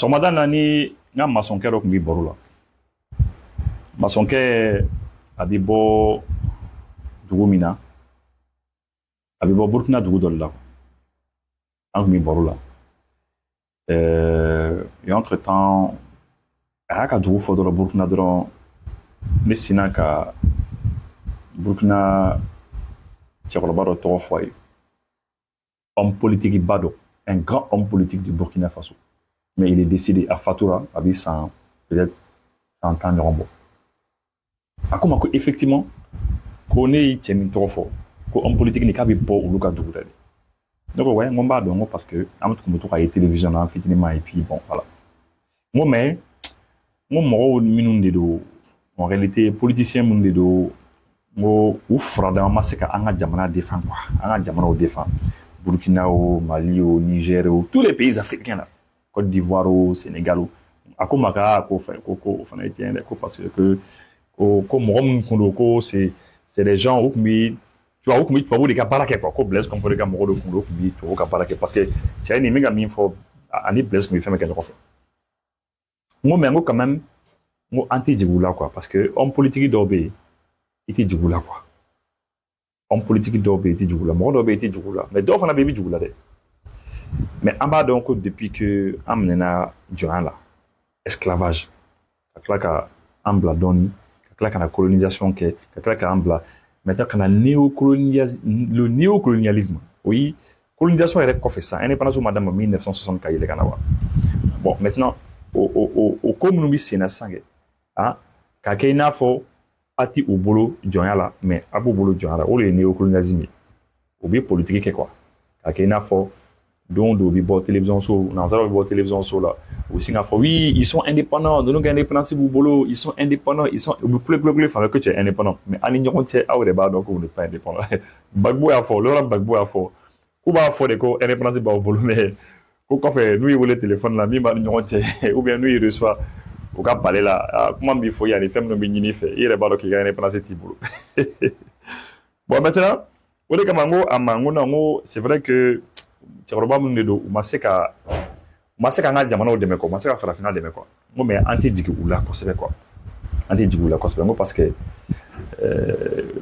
sɔgɔmada na ni n ka masɔnkɛ dɔ tun bɛ baro la masɔnkɛ a bɛ bɔ dugu min na a bɛ bɔ burukina dugu dɔ de la an tun bɛ baro la et entre temps a y'a ka dugu fɔ dɔrɔn burukina dɔrɔn ne sinna ka burukina cɛkɔrɔba dɔ tɔgɔ fɔ a ye homme politique ba dɔ un grand homme politique du Burkina Faso mais il est décédé à fatura a bɛ san peut-être 100 ans ɲɔgɔn bɔ a ko ma ko effectivement ko ne ye cɛ min tɔgɔ fɔ ko homme politique ni k'a bɛ bɔ olu ka dugu la de ne ko ouais n ko n b'a dɔn n ko parce que an tun bɛ to k'a ye télévision na an fitininma et puis bon voilà n ko mais n ko mɔgɔw minnu de don en réalité politicien minnu de don n ko u furadama ma se ka an ka jamana défend quoi an ka jamanaw défend Burkina o Mali o Niger o tous les pays africains là Côte d'Ivoire o Sénégal o a ko ma ka ko o fana ye tiɲɛ dɛ ko parce que ko mɔgɔ minnu kun don ko c'est des gens u tun bɛ tu vois u tun bɛ tubabuw de ka baara kɛ quoi ko Blaise Compaoré ka mɔgɔ dɔ kun don u tun bɛ tubabuw ka baara kɛ parce que cɛ ni n bɛ ka min fɔ ani Blaise tun bɛ fɛn bɛɛ kɛ ɲɔgɔn fɛ n ko mais n ko quand même n ko an tɛ jigin u la quoi parce que homme politique dɔw bɛ yen i tɛ jigin u la quoi homme politique dɔw bɛ yen i tɛ jigin u la mɔgɔ dɔw bɛ yen i tɛ jigin u la mais dɔw fana bɛ yen i bɛ jigin u la dɛ mais an b'a dɔn ko depuis que an minɛna jɔnya la esclavage ka tila ka an bila dɔɔni ka tila ka na colonisation kɛ ka tila ka an bila maintenant ka na le néocolonialisme oui colonisation yɛrɛ kɔfɛ sisan indépendance ma daminɛ 1960 ka yɛlɛ ka na wa bon maintenant o ko minnu bɛ sen na sisan kɛ k'a kɛ i n'a fɔ a tɛ u bolo jɔnya la mais a b'u bolo jɔnya la o de ye néocolonialisme ye o bɛ politique kɛ quoi k'a kɛ i n'a fɔ don dɔ bɛ bɔ télévision so nanzaraw bɛ bɔ télévision so la u bɛ sin k'a fɔ oui ils sont indépendants ninnu ka indépendance b'u bolo ils sont indépendants u bɛ kule fan fɛ que tu es indépendant mais an ni ɲɔgɔn cɛ aw yɛrɛ b'a dɔn que vous n'êtes pas indépendant Gbagbo y'a fɔ Laurent Gbagbo y'a fɔ k'u b'a fɔ de ko indépendance b'aw bolo mais ko kɔfɛ n'u y'i wele téléphone la min b'a ni ɲɔgɔn cɛ ou bien n'u y'i reçoit u ka palais la kuma b'i fɔ yan ni fɛn minnu bɛ ɲini i fɛ i yɛrɛ b'a dɔn k'i ka indépendance t'i bolo bon maintenant o de kama n ko a ma n ko non n ko c'est vrai que cɛkɔrɔba minnu de don u ma se ka an ka jamanaw dɛmɛ quoi u ma se ka farafinna dɛmɛ quoi n ko mais an tɛ jigin u la kosɛbɛ quoi an tɛ jigin u la kosɛbɛ n ko parce que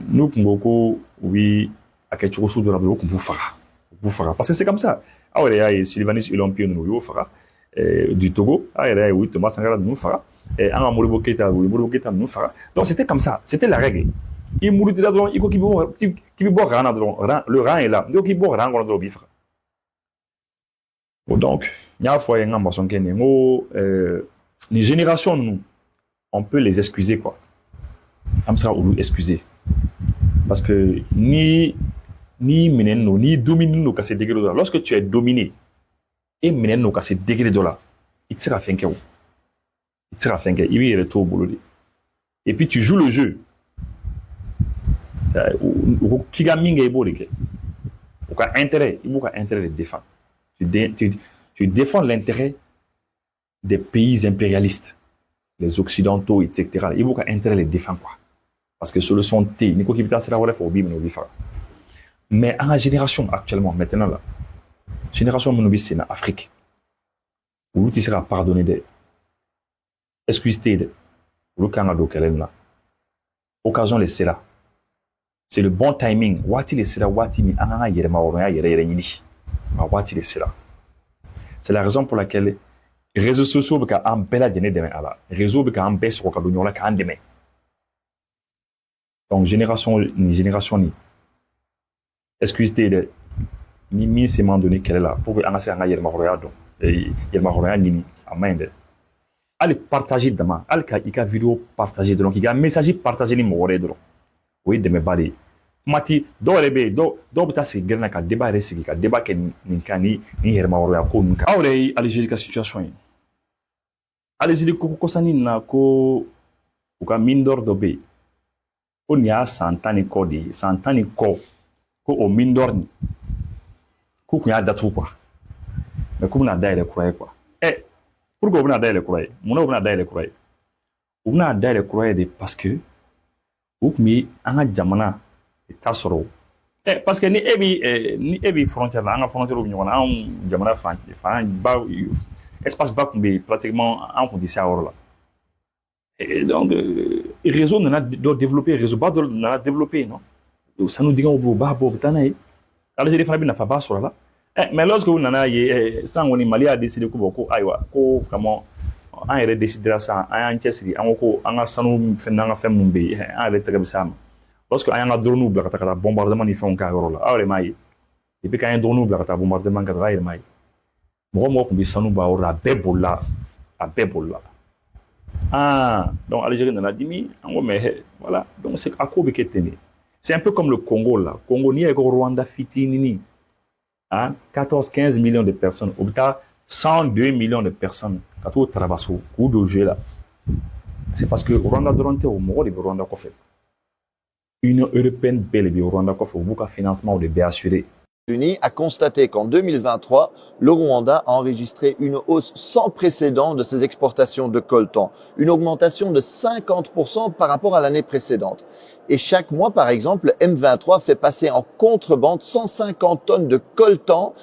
n'u tun ko ko u bɛ a kɛ cogo sugu dɔ la dɔrɔn u tun b'u faga parce que c'est comme ça aw yɛrɛ y'a ye Sylvanus Ilompiyo ninnu u y'o faga du Togo aw yɛrɛ y'a ye u ye Thomas Sankara ninnu faga an ka Modibo Keïta u ye Modibo Keïta ninnu faga donc c'était comme ça c'était la règle i murutila dɔrɔn i ko k'i bɛ bɔ rang na dɔrɔn le rang est là n'i ko k'i bɛ bɔ rang kɔnɔ dɔrɔn u b'i faga donc n y'a fɔ a ye n ka masɔnkɛ nin n ko ni génération ninnu on peut les excuser quoi an bɛ se ka olu excuser parce que ni minɛnen don ni dominen don ka se degré dɔ la lorsque tu es dominé e minɛnen don ka se degré dɔ la i tɛ se ka fɛn kɛ o i tɛ se ka fɛn kɛ i b'i yɛrɛ to o bolo de et puis tu joues le jeu u ko k'i ka min kɛ i b'o de kɛ u ka intérêt i b'u ka intérêt de défendre tu défends l'intérêt des pays impérialistes les occidentaux etc i b'u ka intérêt de défendre quoi parce que solution tɛ yen n'i ko k'i bɛ taa sira wɛrɛ fɛ o b'i minɛ o b'i faga mais en génération actuellement maintenant là génération minnu bɛ sen na Afrique olu tɛ se ka pardonner dɛ excuse tɛ yen dɛ olu kan ka don kɛlɛ in na occasion le sera c'est le bon timing waati le sera waati min an kan ka yɛrɛmahɔrɔnya yɛrɛ ɲini a waati le sera c'est la raison pour laquelle réseaux sociaux bɛ ka an bɛɛ lajɛlen dɛmɛ a la réseau bɛ k'an bɛɛ sɔgɔ ka don ɲɔgɔn na k'an dɛmɛ donc génération ni excuse tɛ yen dɛ ni min se man donni kɛlɛ la pour que an ka se k'an ka yɛrɛmahɔrɔnya dɔn yɛrɛmahɔrɔnya ɲini a man ɲi dɛ hali partager dama hali ka i ka vidéo partager dɔrɔn k'i ka message partager ni mɔgɔ wɛrɛ ye dɔrɔn o ye dɛmɛba de ye kuma ti dɔw yɛrɛ bɛ yen dɔw bɛ taa sigi gɛrɛn na ka débat yɛrɛ sigi ka débat kɛ nin kan ni yɛrɛmahɔrɔnya ko ninnu kan aw yɛrɛ ye Algérie ka situation ye Algérie ko kɔsani na ko u ka mine d'or dɔ bɛ yen ko nin y'a san 10 ni kɔ de ye san 10 ni kɔ ko o mine d'or nin k'u tun y'a datugu quoi mais k'u bɛna dayɛlɛ kura ye quoi pourquoi u bɛna dayɛlɛ kura ye munna u bɛna dayɛlɛ kura ye u bɛna dayɛlɛ kura ye de parce que u tun bɛ an ka jamana t'a sɔrɔ parce que ni e bɛ frontière la an ka frontière bɛ ɲɔgɔn na anw jamana fan ba espace bas pratiquement en condition là. Et donc réseau n'a doit développer réseau bas n'a développé non. Donc ça nous dit qu'on va bas pour tanaï. Alors j'ai fait bien fa bas sur là. Mais lorsque on en a sans on est Mali a décidé que beaucoup aïwa ko vraiment an yɛrɛ décidera ça an y'an cɛsiri an ko an ka sanu fɛn n'an ka fɛn minnu bɛ yen an yɛrɛ tɛgɛ bɛ s'a ma lorsque an y'an ka drone bila ka taa bombardement ni fɛnw k'a yɔrɔ la aw yɛrɛ m'a ye depuis k'an ye drone bila ka taa bombardement kɛ aw yɛrɛ m'a ye mɔgɔ mɔgɔ tun bɛ sanu b'a yɔrɔ la a bɛɛ bolila donc Algérie nana dimi an ko mais voilà donc c'est a ko bɛ kɛ ten de c'est un peu comme le Congo là Congo n'i y'a ye ko Rwanda fitinini 14-15 millions de personnes au bɛ 102 millions de personnes quand on travaille sur coup de jeu là c'est parce que Rwanda dronte au mɔgɔ de bɛ Rwanda kɔfɛ Union européenne bɛɛ de bɛ Rwanda kɔfɛ u b'u ka financement de bɛɛ assurer Unis a constaté qu'en 2023, le Rwanda a enregistré une hausse sans précédent de ses exportations de coltan, une augmentation de 50% par rapport à l'année précédente. Et chaque mois, par exemple, le M23 fait passer en contrebande 150 tonnes de coltan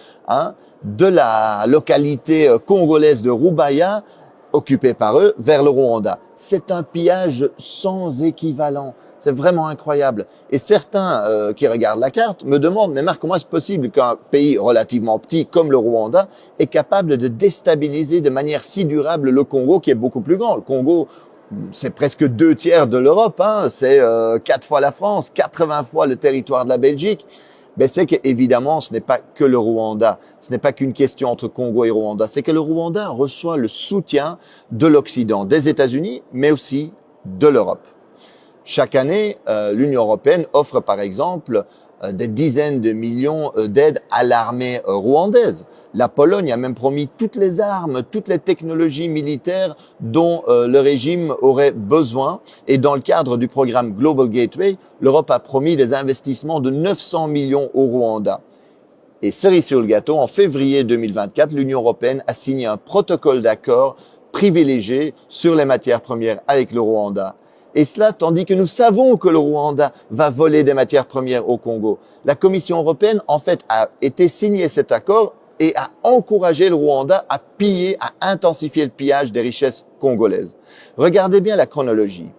de la localité congolaise de Rubaya, occupée par eux, vers le Rwanda. C'est un pillage sans équivalent. C'est vraiment incroyable. Et certains qui regardent la carte me demandent, mais Marc, comment est-ce possible qu'un pays relativement petit comme le Rwanda est capable de déstabiliser de manière si durable le Congo qui est beaucoup plus grand? Le Congo, c'est presque 2/3 de l'Europe, c'est 4 fois la France, 80 fois le territoire de la Belgique. Ben c'est qu'évidemment, ce n'est pas que le Rwanda. Ce n'est pas qu'une question entre Congo et Rwanda. C'est que le Rwanda reçoit le soutien de l'Occident, des États-Unis, mais aussi de l'Europe. Chaque année, l'Union européenne offre par exemple des dizaines de millions d'aides à l'armée rwandaise. La Pologne a même promis toutes les armes, toutes les technologies militaires dont le régime aurait besoin. Et dans le cadre du programme Global Gateway, l'Europe a promis des investissements de 900 millions au Rwanda. Et cerise sur le gâteau, en février 2024, l'Union européenne a signé un protocole d'accord privilégié sur les matières premières avec le Rwanda. Et cela tandis que nous savons que le Rwanda va voler des matières premières au Congo. La Commission européenne, en fait, a été signé cet accord et a encouragé le Rwanda à piller, à intensifier le pillage des richesses congolaises. Regardez bien la chronologie.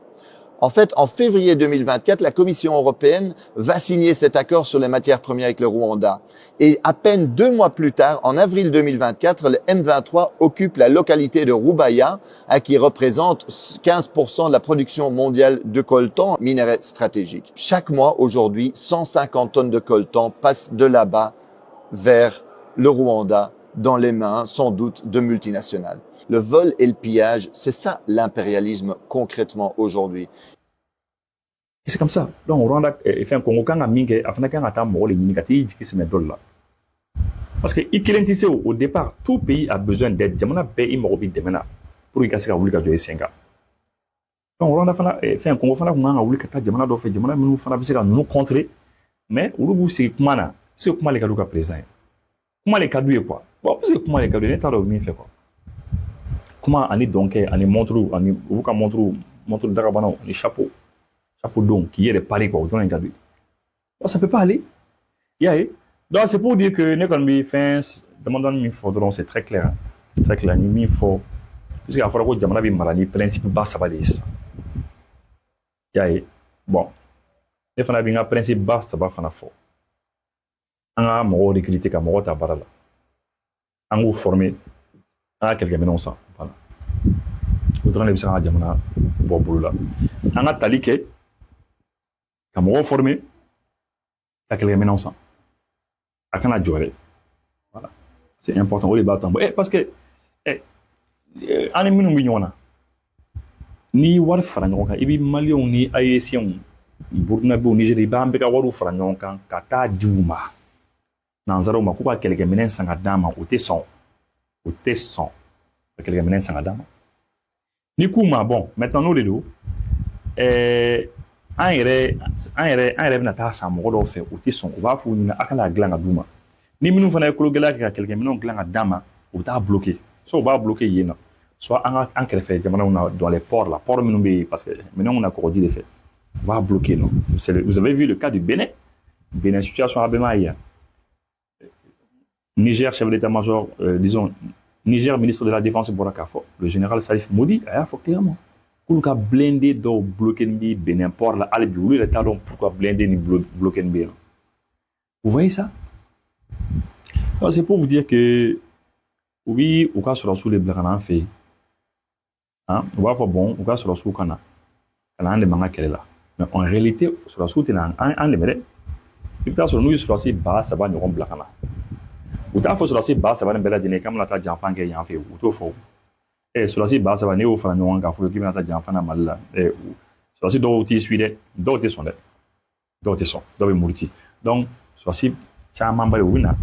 En fait, en février 2024, la Commission européenne va signer cet accord sur les matières premières avec le Rwanda. Et à peine 2 mois plus tard, en avril 2024, le M23 occupe la localité de Rubaya, qui représente 15% de la production mondiale de coltan, minerai stratégique. Chaque mois, aujourd'hui, 150 tonnes de coltan passent de là-bas vers le Rwanda, dans les mains, sans doute, de multinationales. Le vol et le pillage, c'est ça l'impérialisme concrètement aujourd'hui. Et c'est comme ça. Donc, Rwanda fait un Congo quand mingue, afin qu'un attend mort les minigati qui se met là. Parce que au départ, tout pays a besoin d'aide. Jamana paye immobilier de mena pour y casser la boule de Senga. Donc, Rwanda fait un Congo fana qu'on a voulu que Jamana doit faire Jamana, mais nous fana bisa nous contrer. Mais Urubu c'est comment c'est comment les cadeaux qu'a présent. Comment les cadeaux est quoi? Bon, parce que comment les cadeaux n'est pas de fait quoi. Comment on est donc on est montre d'Arabana les chapeaux donc qui est les paris quoi on est ça peut pas aller donc c'est pour dire que l'économie fin demandant une faudront c'est très clair ni faut parce qu'il faut que jamana bi malani principe bas ça va dire bon les fana bi un principe bas ça va fana fort anga mo recruter ka mo ta barala ango former quelqu'un maintenant ça voilà autrement les bisa jamana bo bulula anga talike ka mo former ta quelqu'un maintenant ça akana jore voilà c'est important au débat parce que ani minu bi ñona ni war fara ñon kan ibi malion ni ayesian burkina be nigeria ba ambe ka waru fara ñon kan ka ta djuma nanzaro ma kuba quelqu'un maintenant sanga dama o tesson quelqu'un maintenant sanga dama ni kuma bon maintenant nous les deux un yɛrɛ bɛna taa san mɔgɔ dɔw fɛ o tɛ sɔn u b'a fɔ ɲina a kana dilan ka d'u ma ni minnu fana ye kologɛlɛya kɛ ka kɛlɛkɛminɛnw dilan ka d'a ma u bɛ taa bloquer soit u b'a bloquer yen na soit an kɛrɛfɛ jamanaw na dans les ports la port minnu bɛ yen parce que minɛnw na kɔgɔji de fɛ u b'a bloquer non vous avez vu le cas du Bénin situation a bɛɛ m'a ye Niger chef d'état-major disons Niger ministre de la défense bɔra k'a fɔ le général Salif Modi a y'a fɔ clairement k'olu ka blindé dɔw bloqué bi Benin port la hali bi olu yɛrɛ t'a dɔn pourquoi blindé ni bloqué bi yan. Vous voyez ça? Alors c'est pour vous dire que oui, au cas sur la sous les blagues en fait, hein, on va faire bon, au cas sur la sous qu'on a un des mangas qu'elle est là. Mais en réalité, sur la sous t'es un des mêlés. Et puis sur nous sur la sous bas ça va nous rendre blagues là. Ou t'as fait sur la sous bas ça va nous belle dîner comme la ta j'enfant qui en fait ou tout faux. Et sur la sous bas ça va nous faire nous en gaffe qui va ta j'enfant na mal là. Et sur la sous d'autres t'es suivi, d'autres t'es sondé, d'autres t'es son, d'autres mourti. Donc sur la sous chama mbali wina.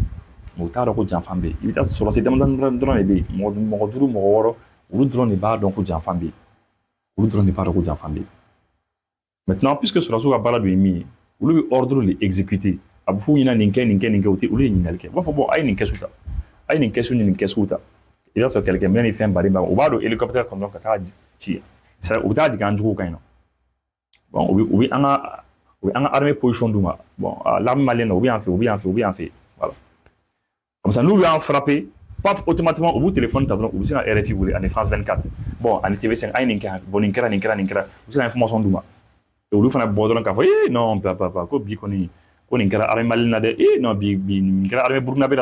Motard ko janfan be i bita sɔrɔ se damadan dɔrɔn de be mɔgɔ duuru mɔgɔ wɔɔrɔ olu dɔrɔn de b'a dɔn ko janfan be olu dɔrɔn de b'a dɔn ko janfan be maintenant puisque sɔrɔsiw ka baara dɔ ye min ye olu bɛ ordre de exécuter a bɛ f'u ɲɛna nin kɛ nin kɛ nin kɛ o tɛ olu ye ɲininkali kɛ u b'a fɔ bon a ye nin kɛsu ta a ye nin kɛsu ni nin kɛsuw ta i b'a sɔrɔ kɛlɛkɛminɛn ni fɛn baden b'a o b'a dɔn hélicoptère kɔnɔ ka taa ci u bɛ taa jigin an juguw kan yen nɔ bon u bɛ an ka armée position d'u ma bon l'armée malienne u bɛ yan fɛ u bɛ yan fɛ u bɛ yan fɛ voilà. Comme ça, nous lui avons frappé, paf, automatiquement, au bout du téléphone, nous avons un RFI, en France 24. Bon, en TV5, bon, Ninkera, vous avez l'information d'Ouma. Et au lieu de faire un bordel, on a fait, non, papa, quoi, bikoni, quoi, Ninkera, armée malinade, non, Ninkera, armée burkinabé,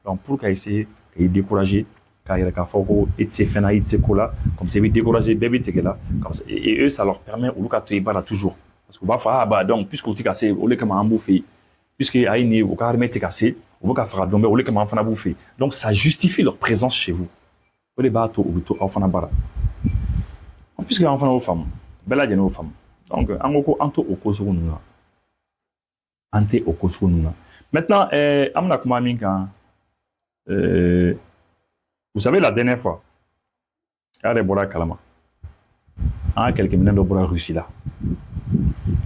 donc, pour qu'il essaie, qu'il découragé, qu'il ait fait, et ses fena, et ses colas, comme c'est découragé, bébé, t'es là, comme ça. Et eux, ça leur permet, au lieu de faire là toujours. Parce qu'on va faire, ah, bah, donc, puisque tu es cassé, au lieu de m'en bouffer, puisque Aïni, au cas où tu es cassé, donc ça justifie leur présence chez vous. Puisque enfants aux femmes, bella de nos femmes. Donc anto au kosoununa. Ante au kosoununa. Maintenant, amna kumaminka. Vous savez la dernière fois, allez bora kalama. Ah quelques minutes de bora Russie là.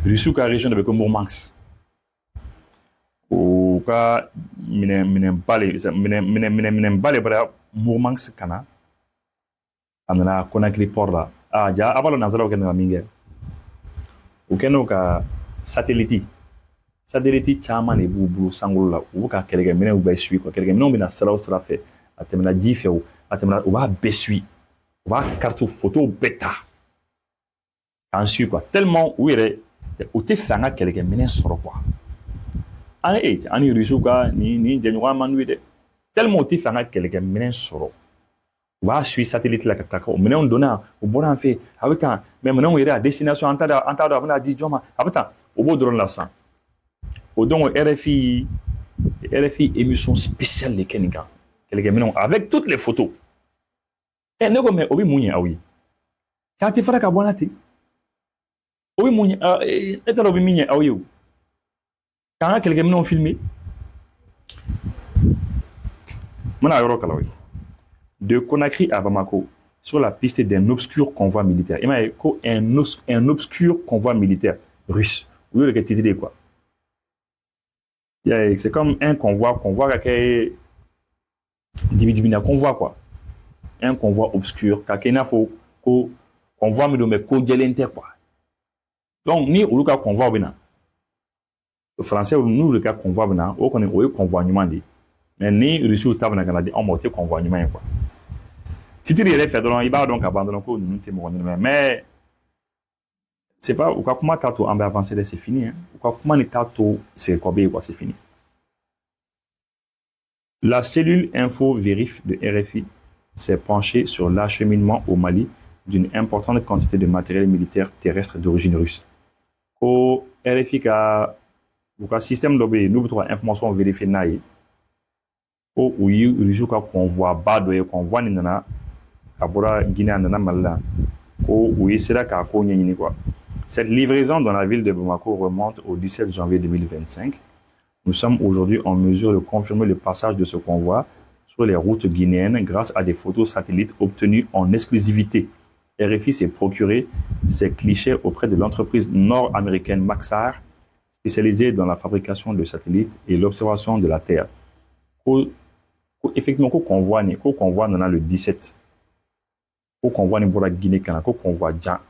Russie qui a région de Mourmansk. Ou ka minen bale bara Mourmansk kana anana Conakry port la ja abalo nazara okena minge ukeno ka satellite chama ne bubu sangolo la u ka kelege minen u ba sui ko kelege minen bina sara fe atemna jife u atemna u ba besui u ba carte photo beta en sui quoi tellement u ere u te fanga kelege minen soro quoi ani risuka ni jenwa manuide tellement ti fanga quelqu'un menen soro wa suis satellite la kaka o menen dona o bona fait abata mais menen ira destination antada abana di joma abata o bo drone la san o don RFI émission spéciale les Keninga quelqu'un menen avec toutes les photos et nego me obi munye awi ta ti fara ka bona ti obi munye eta obi munye awi quand quelqu'un m'a filmé, de Conakry à Bamako, sur la piste d'un obscur convoi militaire. Il m'a dit un obscur convoi militaire russe. Vous voyez le titre quoi? C'est comme un convoi qui est divisé en convoi quoi. Un convoi obscur, qui est un convoi mais quoi. Donc, ni ou le convoi bina. Le français, nous, le cas convoi, on connaît le convoi numandi. Mais ni Russie ou Tabana Canadi, on monte convoi numandi. Si tu es fait, il va donc abandonner le nous témoignons. Mais, c'est pas, ou comment t'as tout avancé, c'est fini. Ou comment t'as tout, c'est quoi, c'est fini. La cellule info vérif de RFI s'est penchée sur l'acheminement au Mali d'une importante quantité de matériel militaire terrestre d'origine russe. Au RFI, donc le système de nous avons information vérifiée naïe au oui réseau convoi bado et convoi nana abora Guinée nana malala au oui c'est là qu'a nyini quoi. Cette livraison dans la ville de Bamako remonte au 17 janvier 2025. Nous sommes aujourd'hui en mesure de confirmer le passage de ce convoi sur les routes guinéennes grâce à des photos satellites obtenues en exclusivité. RFI s'est procuré ces clichés auprès de l'entreprise nord-américaine Maxar, spécialisée dans la fabrication de satellites et l'observation de la Terre. Effectivement, qu'on voit dans le 17, qu'on voit dans la Guinée, qu'on voit déjà,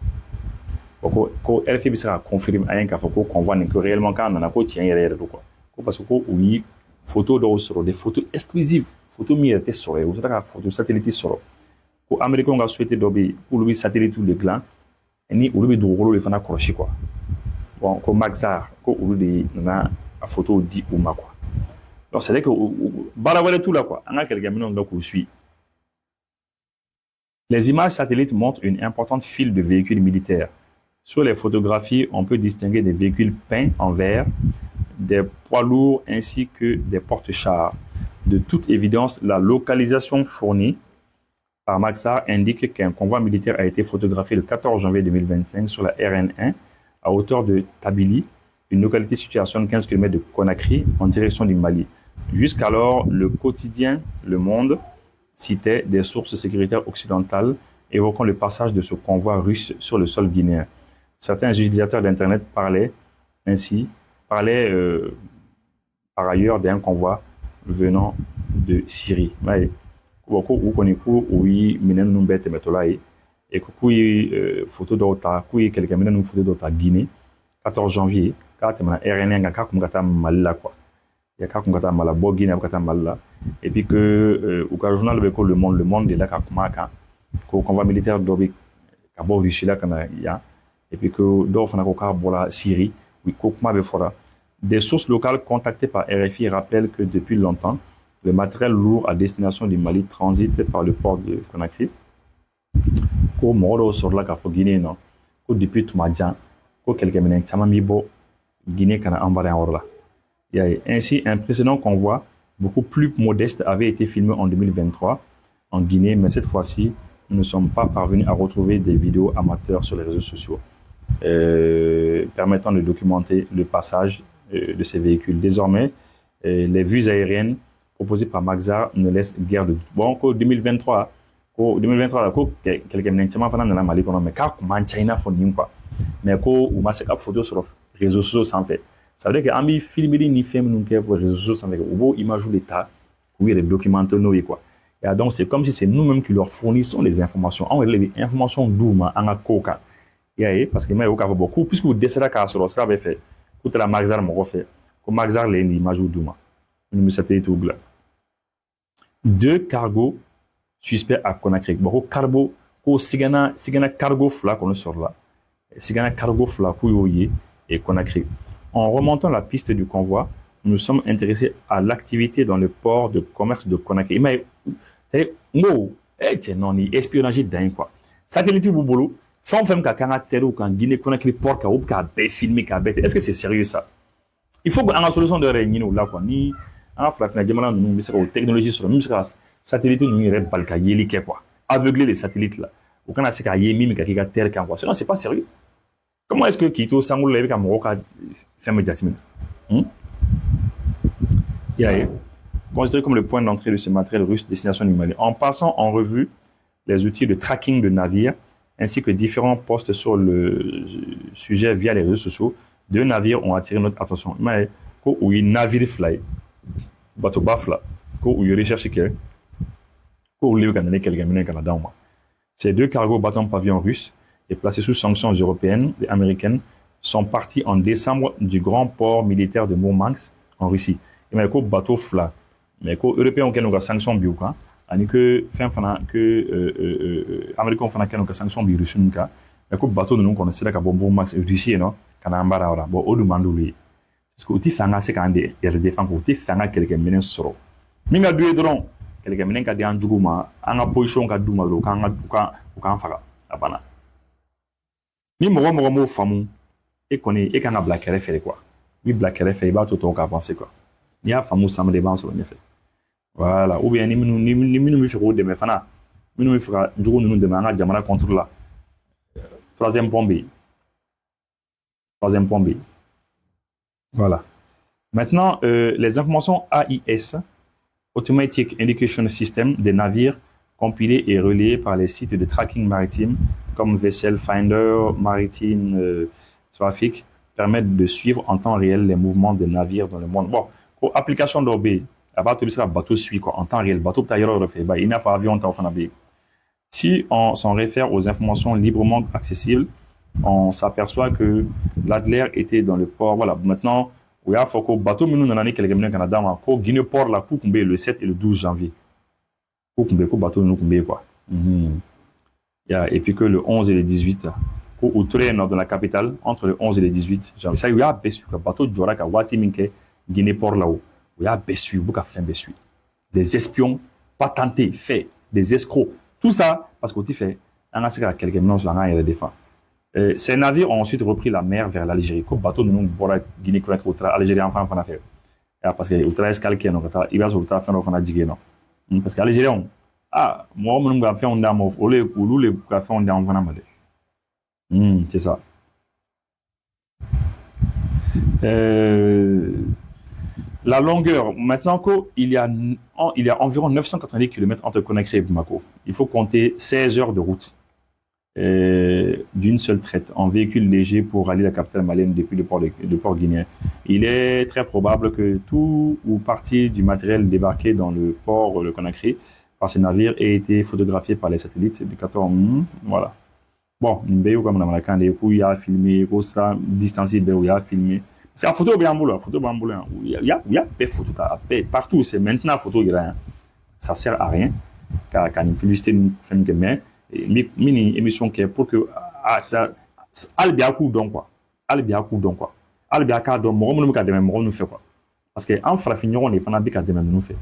qu'on RFI sera confirmé à un cas, qu'on voit réellement quand on a quoi tient quoi. Parce que oui, photos sur des photos exclusives, photo mi était sur vous avez photo satellite sur ko américain a souhaité dobi pour le satellite le gland ni olu be dugukolo le fana kɔlɔsi quoi bon ko Maxar ko olu de nana a photo di u ma quoi donc c'est vrai que baara wɛrɛ tout là quoi an ka kɛlɛkɛminɛnw dɔ k'u suit. Les images satellites montrent une importante file de véhicules militaires. Sur les photographies, on peut distinguer des véhicules peints en vert, des poids lourds ainsi que des porte-chars. De toute évidence, la localisation fournie par Maxar indique qu'un convoi militaire a été photographié le 14 janvier 2025 sur la RN1 à hauteur de Tabili, une localité située à 75 km de Conakry en direction du Mali. Jusqu'alors, le quotidien Le Monde citait des sources sécuritaires occidentales évoquant le passage de ce convoi russe sur le sol guinéen. Certains utilisateurs d'Internet parlaient par ailleurs d'un convoi venant de Syrie. Et photo d'Ota, quelqu'un m'a photo d'Ota Guinée, 14 janvier, quand on a RN1, quand on a Malila quoi. Il y a quand on a Malabo Guinée, quand on a Malila. Et puis que au cas journal avec le monde est là quand on convoi militaire d'Obi, Kabo Russie là quand il y a. Et puis que d'autres on a la Syrie, oui, des sources locales contactées par RFI rappellent que depuis longtemps, le matériel lourd à destination du Mali transite par le port de Conakry. Ko moro sur la Kafo Guinée non, ko depuis Toumadjan, ko quelques minutes Tamamibo, Guinée kana ambara orla. Ainsi, un précédent convoi beaucoup plus modeste avait été filmé en 2023 en Guinée, mais cette fois-ci, nous ne sommes pas parvenus à retrouver des vidéos amateurs sur les réseaux sociaux permettant de documenter le passage de ces véhicules. Désormais, les vues aériennes proposées par Maxar ne laissent guère de doute. Bon, en 2023, quelqu'un n'a pas fait Mali, mais car comment China font quoi. Mais quand on a ces photos sur les réseaux sociaux sans fait. Ça veut dire que ami filmer ni film nous qui les réseaux sociaux sans fait. Au beau image l'état, où il y a des documentaires nous et quoi. Et donc c'est comme si c'est nous-mêmes qui leur fournissons les informations. On les informations douces en a coca. Et parce que moi au cas beaucoup puisque vous décidez qu'à sur ça avait fait. Quand la Maxar m'a refait. Comme Maxar les images douces. Nous satellite au gland. 2 cargos suspects à Conakry. Bon cargo ko sigana cargo fla qu'on sort là. Sigana cargo fla kuyoye et Conakry. En remontant la piste du convoi, nous sommes intéressés à l'activité dans le port de commerce de Conakry. Mais c'est non ni espionnage dingue quoi. Satellite boulot, font femme ka kanga terre ou kan Guinée Conakry port ka ou ka filmer ka bête. Est-ce que c'est sérieux ça? Il faut qu'on ait une solution de réunion là quoi. Ni en France na jamana nous misaka technologie sur nous misaka satellite nous irait balka yeli quoi. Aveugler les satellites là. Ou quand c'est ka yemi mais ka terre kan quoi. Sinon c'est pas sérieux. Comment est-ce que Kito Sangoul avec un Moroka fait médiatisme? Considéré comme le point d'entrée de ce matériel russe destination du Mali. En passant en revue les outils de tracking de navires ainsi que différents posts sur le sujet via les réseaux sociaux, 2 navires ont attiré notre attention. Mais où il navire fly, bateau bafla, où il recherche quelqu'un, où il y a quelqu'un au Canada. Ces 2 cargos bateaux pavillon russe et placés sous sanctions européennes et américaines sont partis en décembre du grand port militaire de Mourmansk en Russie. Et mais bateau fla, mais européens ont des sanctions bio quoi, ani que fin fana que américains fana des sanctions bio russes nka, mais bateau nous connaissons là que Mourmansk Russie non, kana ambara ora, bon au demande lui. Parce que uti fanga c'est quand des défense uti fanga quelqu'un menen soro. Minga dué dron, quelqu'un menen ka di anjuguma, anga position ka duma do kan faga abana. Ni mo famu et connaît et quand a black faire quoi. Ni black faire ba tout ka penser quoi. Ni a famu sam de ban sur le fait. Voilà, ou bien ni mi fi ko de me fana. Mi mi fera njugo nous de manga jamana contre là. Troisième point B. Voilà. Maintenant les informations AIS, Automatic Indication System des navires compilés et relayés par les sites de tracking maritime comme Vessel Finder, Maritime Traffic permettent de suivre en temps réel les mouvements des navires dans le monde. Bon, pour application d'OB, bateau suit quoi, en temps réel, bateau tailleur refait, il n'a pas avion en Si on s'en réfère aux informations librement accessibles, on s'aperçoit que l'Adler était dans le port. Voilà, maintenant, il y a un bateau, nous, dans l'année, quelques minutes, Canada, pour Guinée Port, la coupe, le 7 et le 12 janvier. Ko bateau nous quoi. Et puis que le 11 et le 18, au train de la capitale, entre le 11 et le 18, genre, ça, il y a bessu, que bateau de Djora, Wati Minke, Guinée Port là-haut. Il y a bessu, beaucoup de fin bessu. Des espions patentés, faits, des escrocs. Tout ça, parce qu'on dit fait, on a quelques minutes sur la défense. Ces navires ont ensuite repris la mer vers l'Algérie. Comme bateau de nous, Guinée Conakry, Algérie, enfin, on a fait. Parce que au escale qui est il va se faire faire non parce que l'Algérie moi on va faire un dame au lieu où les faire un dame c'est ça. La longueur maintenant il y a environ 990 km entre Conakry et Bamako. Il faut compter 16 heures de route d'une seule traite en véhicule léger pour rallier la capitale malienne depuis le port guinéen. Il est très probable que tout ou partie du matériel débarqué dans le port de Conakry par ces navires ait été photographié par les satellites du 14. Voilà. Bon, Mbéo comme on a il y a filmé, distancié, il y a filmé. C'est la photo bien boulot, il y a des photos partout, c'est maintenant photo il y a. Ça sert à rien car une publicité nous fait que mais mini émission qui est pour que ça albiaku donc quoi albiaka donc mo ka deme mo nous fait quoi parce que en farafin on est fana bi ka deme nous fait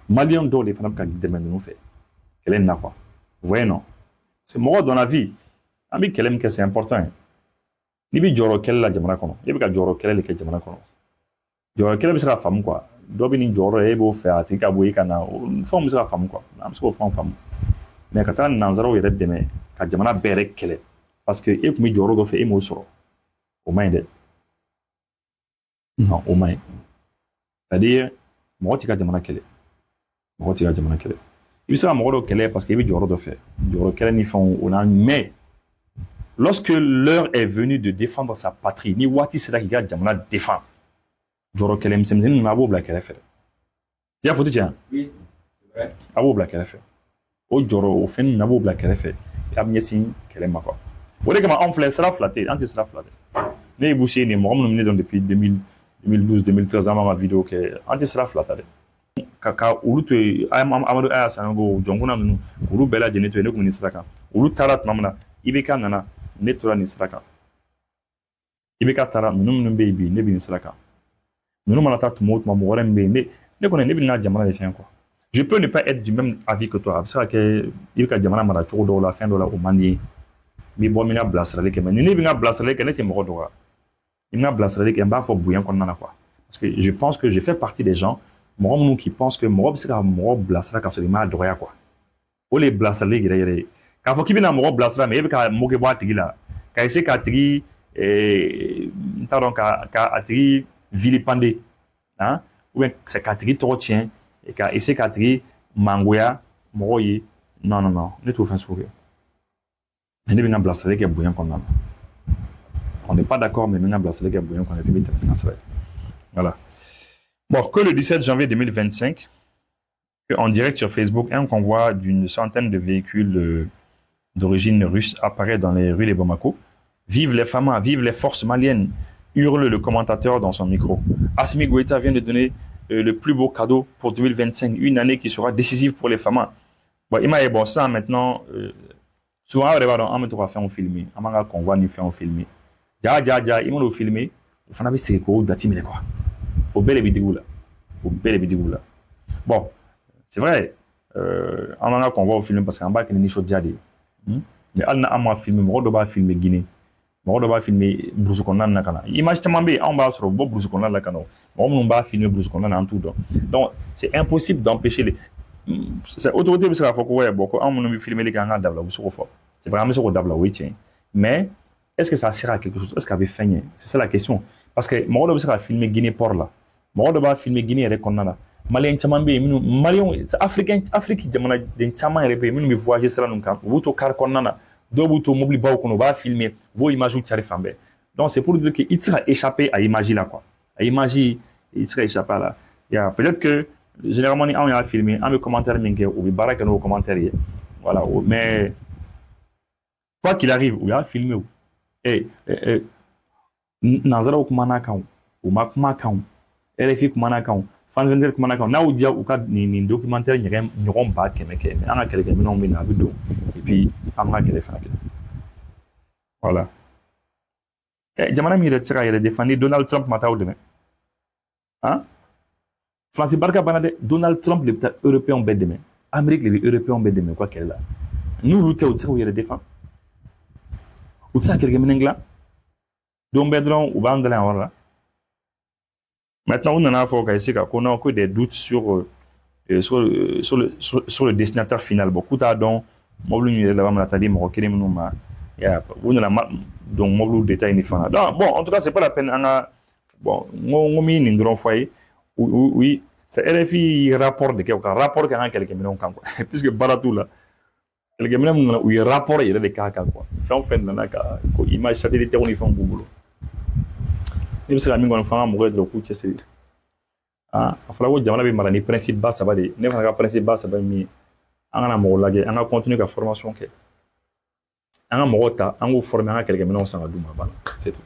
malien do les fana ka deme nous fait quel est na quoi ouais non c'est mort dans la vie ami kelem que c'est important ni bi joro kel la jamana kono ye bi ka joro kel le ke jamana kono joro kel bi sera femme quoi do bi ni joro e bo faire atika bo ikana forme sera femme quoi am so femme mais quand on nanzaro yɛrɛ dɛmɛ ka jamana bɛrɛ kɛlɛ parce que e kun bɛ jɔyɔrɔ dɔ fɛ e m'o sɔrɔ o man ɲi dɛ non o man ɲi c'est à dire mɔgɔ t'i ka jamana kɛlɛ i bɛ se ka mɔgɔ dɔ kɛlɛ parce que i bɛ jɔyɔrɔ dɔ fɛ jɔyɔrɔ kɛlɛ ni fɛnw o n'a mais lorsque l'heure est venue de défendre sa patrie ni waati sera k'i ka jamana défend jɔyɔrɔ kɛlɛ misɛnnin ninnu a b'o bila kɛrɛfɛ i y'a fɔ ti tiɲɛ a b'o bila kɛrɛfɛ o jɔrɔ o fɛn na b'o bila kɛrɛfɛ k'a bɛ ɲɛsin kɛlɛ ma quoi o de kama anw filɛ sira fila tɛ an tɛ sira fila tɛ ne ye Boucher nin mɔgɔ minnu minɛ dɔn depuis 2012 2013 an b'a ka vidéo kɛ an tɛ sira fila ta dɛ ka olu to yen Amadu Aya Sanogo jɔnkuna ninnu olu bɛɛ lajɛlen to yen ne kun bɛ nin sira kan olu taara tuma min na IBK nana ne tora nin sira kan IBK taara ninnu minnu bɛ yen bi ne bɛ nin sira kan ninnu mana taa tuma o tuma mɔgɔ wɛrɛ min bɛ yen ne kɔni ne bɛ nin ka jamana de fɛn quoi. Je peux ne pas être du même avis que toi. C'est ça que il y a jamana mara cogo dɔw la fɛn dɔ la o man di n bɛ bɔ n bɛ n ka bilasirali kɛ mais ni ne bɛ n ka bilasirali kɛ ne tɛ mɔgɔ dɔgɔya n bɛ n ka bilasirali kɛ n b'a fɔ bonya kɔnɔna na quoi parce que je pense que je fais partie des gens mɔgɔ minnu qui pensent que mɔgɔ bɛ se ka mɔgɔ bilasira ka sɔrɔ i m'a dɔgɔya quoi o de ye bilasirali yɛrɛ yɛrɛ ye k'a fɔ k'i bɛna mɔgɔ bilasira mais e bɛ ka moke bɔ a tigi la ka essayer k'a tigi n t'a dɔn k'a tigi vilipender hein ou bien c'est k'a tigi tɔgɔ tiɲɛ et qu'à essayer qu'à tirer mangoya moroye non ne t'offres sourire mais ne bien blaster que bouillant qu'on a on n'est pas d'accord mais maintenant blaster que bouillant qu'on a limite voilà bon que le 17 janvier 2025 en direct sur Facebook un convoi d'une centaine de véhicules d'origine russe apparaît dans les rues de Bamako. Vive les femmes, vive les forces maliennes, hurle le commentateur dans son micro. Assimi Goïta vient de donner le plus beau cadeau pour 2025, une année qui sera décisive pour les femmes. Bon, il m'a dit, bon, ça maintenant, souvent, on va faire un film, on va convoi nous faire un film. Ja, ils vont filmer, on va faire un film, mais quoi. Au bel vidéo là. Bon, c'est vrai, on va convoi au film parce qu'en bas, il y a des choses déjà dit. Mais on va filmer, on va filmer Guinée. Mɔgɔ dɔ b'a filmer brousse kɔnɔna na ka na image caman bɛ yen anw b'a sɔrɔ bɔ brousse kɔnɔna la ka na mɔgɔ minnu b'a filmer brousse kɔnɔna na an t'u dɔn donc c'est impossible d'empêcher les autorité bɛ se k'a fɔ ko ouais bon ko anw minnu bɛ filmer kɛ an ka dabila u bɛ se k'o fɔ c'est vrai an bɛ se k'o dabila o ye tiɲɛ mais est-ce que ça sert à quelque chose est-ce que a bɛ fɛn ɲɛ c'est ça la question parce que mɔgɔ dɔ bɛ se ka filmer Guinée port la mɔgɔ dɔ b'a filmer Guinée yɛrɛ kɔnɔna la maliyɛn caman bɛ yen minnu maliyɛnw Afrique jamanaden caman yɛrɛ bɛ yen minnu bɛ voyager sira ninnu kan u b'u to car kɔnɔna na dɔw b'u to mobili baw kɔnɔ u b'a filmer u b'o image cari fan bɛɛ donc c'est pour dire que i tɛ se ka échapper à image la quoi a image i tɛ se ka échapper à la peut-être que généralement ni anw y'a filmer an bɛ commentaire min kɛ u bɛ baara kɛ n'o commentaire ye voilà mais quoi qu'il arrive u y'a filmer o nanzaraw kumana kan o u ma kuma kan o RFI kumana kan o France 24 kumana kan n'a dia ou ka ni documentaire ɲɔgɔn ba kɛmɛ kɛ mais an ka kɛlɛkɛminɛnw bɛ na a bɛ don et puis an ka kɛlɛ fana kɛ voilà jamana min yɛrɛ tɛ se ka yɛrɛ défendre Donald Trump ma taa o dɛmɛ hein France barika banna dɛ Donald Trump de bɛ taa européen bɛɛ dɛmɛ Amérique de bɛ européen bɛɛ dɛmɛ u ka kɛlɛ la n'olu tɛ u tɛ se k'u yɛrɛ défendre u tɛ se ka kɛlɛkɛminɛn dilan don bɛɛ dɔrɔn u b'an dala yan yɔrɔ la. Maintenant, on en a qu'on a encore des doutes sur le destinataire final. Beaucoup d'adons, mobile nous là-bas, on a dit mon qui nous ma, on a donc mobile détail ni fan. Bon, en tout cas, c'est pas la peine. Bon, on mis une grande foyer. Oui, c'est RFI rapport de quelqu'un, rapport qu'il y a quelqu'un qui est puisque baratou là, quelqu'un où il rapport il y a des cas quoi. Fait dans la image satellite on y fait un boulot. Ni bɛ se ka min kɔni fɔ an ka mɔgɔ ye dɔrɔn k'u cɛsiri a fɔra ko jamana bɛ mara ni principe ba saba de ye ne fana ka principe ba saba ye min ye an kana mɔgɔw lajɛ an ka continuer ka formation kɛ an ka mɔgɔw ta an k'u former an ka kɛlɛkɛminɛnw san ka d'u ma banna c'est tout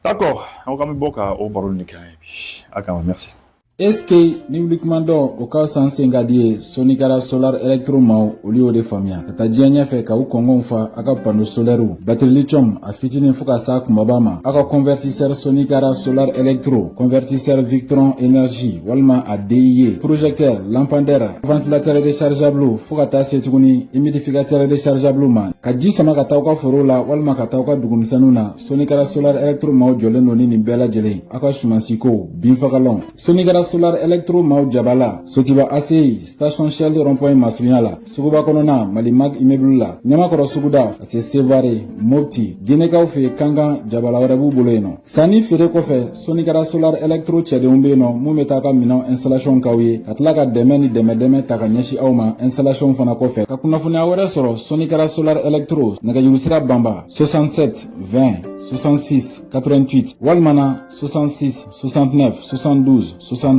d'accord an ko k'an bɛ bɔ ka o baro nin kɛ an ye bi a kama merci. Est-ce que ni wulikuma dɔ o ka fisa sen ka di ye sɔnni kɛra solar electro ma olu y'o de faamuya ka taa diɲɛ ɲɛfɛ ka u kɔngɔnw fa a ka panneau solaire batterie lithium a fitinin fo ka s'a kumaba ma a ka convertisseur sɔnni kɛra solar electro convertisseur Victron énergie walima a DIE projecteur lampadaire ventilateur rechargeable fo ka taa se tuguni humidificateur rechargeable ma ka ji sama ka taa u ka foro la walima ka taa u ka dugumisɛnninw na sɔnni kɛra solar electro ma jɔlen don ni nin bɛɛ lajɛlen a ka sumansiko binfagalanw sɔnni kɛra solar electro mau jabala sotiba ACI station Shell rond-point Masunya la suguba kɔnɔna Malimag immeuble la Ɲamakɔrɔ suguda ase Sevare Mopti Ginekaw fe Kankan jabala wɛrɛ b'u bolo yen nɔ sanni feere kɔfɛ sɔnni kɛra solar electro cɛdenw bɛ yen nɔ mun bɛ taa ka minɛn installation k'aw ye ka tila ka dɛmɛ ni dɛmɛ ta ka ɲɛsin aw ma installation fana kɔfɛ ka kunnafoniya wɛrɛ sɔrɔ sɔnni kɛra solar electro nɛgɛjurusira banba 67 20 66 88 walima 66 69 72 73